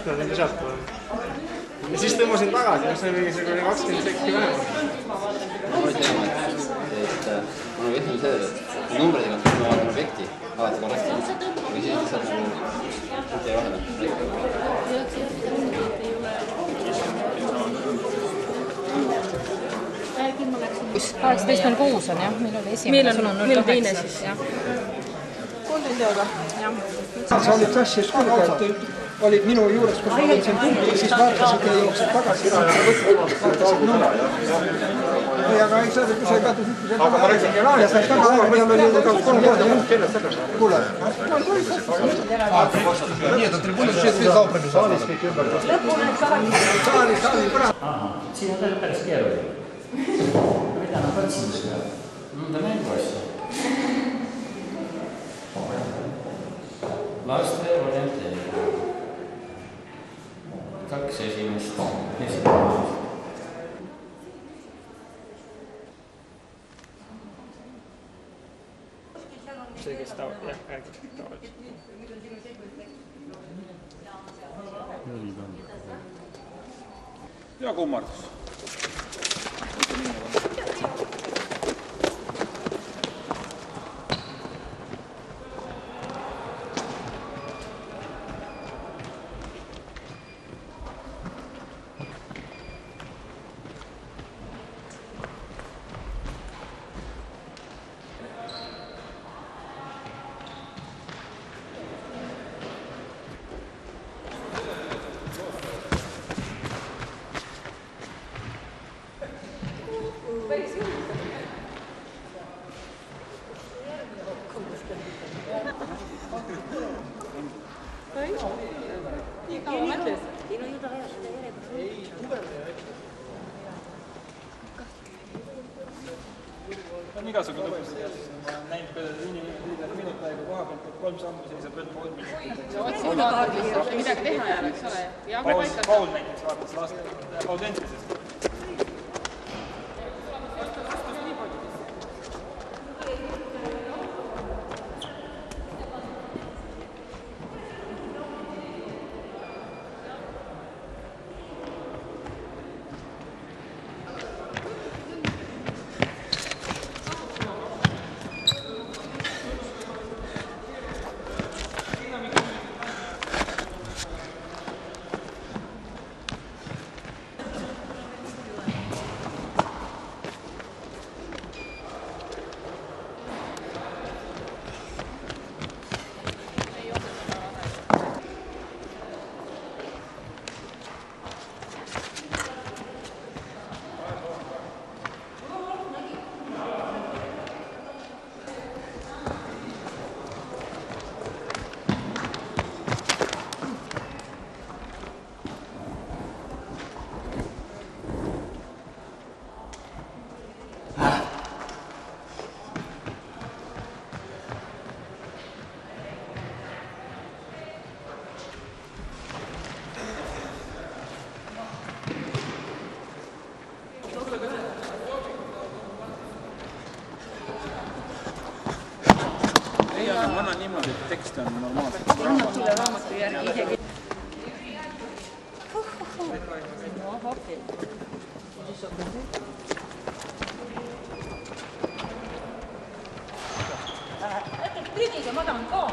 võtma sind sealt tuleb. Ja siis tõmbasin tagasi, see oli mingisugune 20 sekki vähem. Ma ei tea, et ma nagu esimene see, et numbritega ma vaatan objekti alati korrekti. Või siis lihtsalt nagu tee vahele. Kus 18.06 on jah, meil oli esimene, sul on 0.8 siis jah. 3 teoga. Sa olid tassis kõrgelt, olid minu juures, kus ma olin siin punktis, siis vaatasid ja jooksid tagasi, vaatasid number. Aga ei saa, kui sa ei kadus ühtlusel taga ja sa taga aega peal oli juba 3 korda. Kuule. Nii, et on tribuunid, siis veel kaupremi saalis kõik ümber. Saali praegu. Siin on veel päris keeruline. Mida nad võtsin seda? Mõnda mängu asja. Laste orienteerimine. 2 esimest. See, kes tavaliselt, jah, räägib tavaliselt. Ja kummardus. On igasugune lõpus, ma olen näinud ka minut aega koha pealt, et 3 sammu seisab veel pool minutit. Midagi teha jääb, eks ole. Paul näiteks vaatas Audentesest. Ma annan niimoodi, et tekst on normaalselt. Annab sulle raamatu järgi isegi. No, okei. Äkki prügige, ma tahan ka.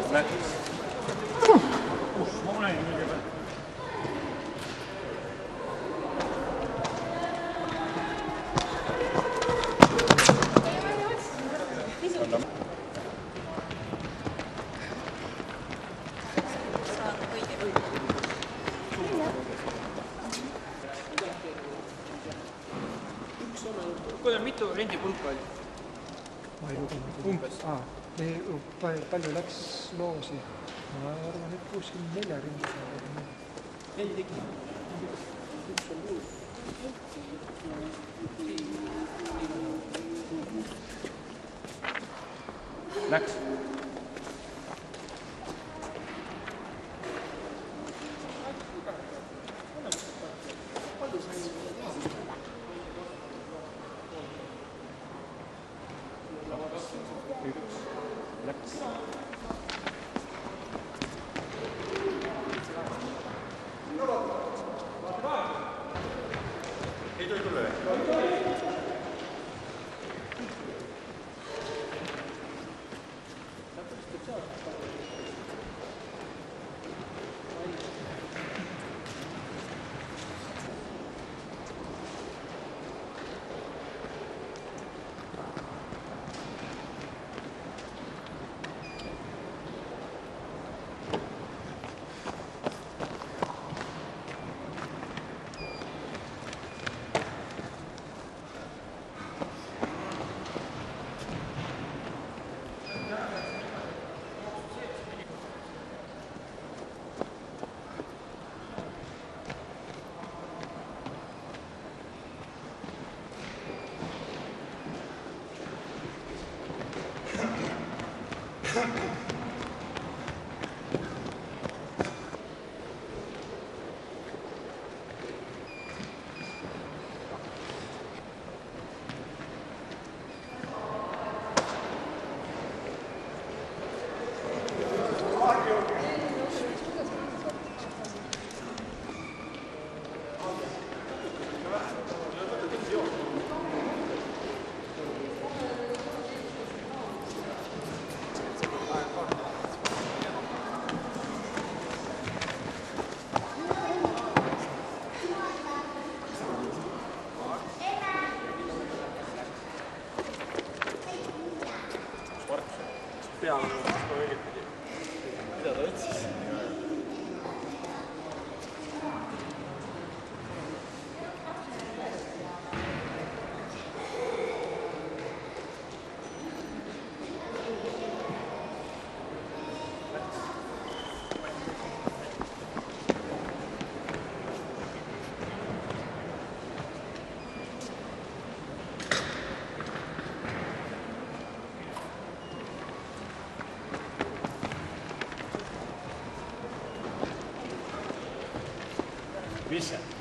Ma olen kõigepealt. Kuidas mitu rendipulka oli? Ma ei lugenud. Umbes? Palju läks loosi? Ma arvan, et 64 ringi. 4 tükki. Läks. Mida ta otsis? Mis see?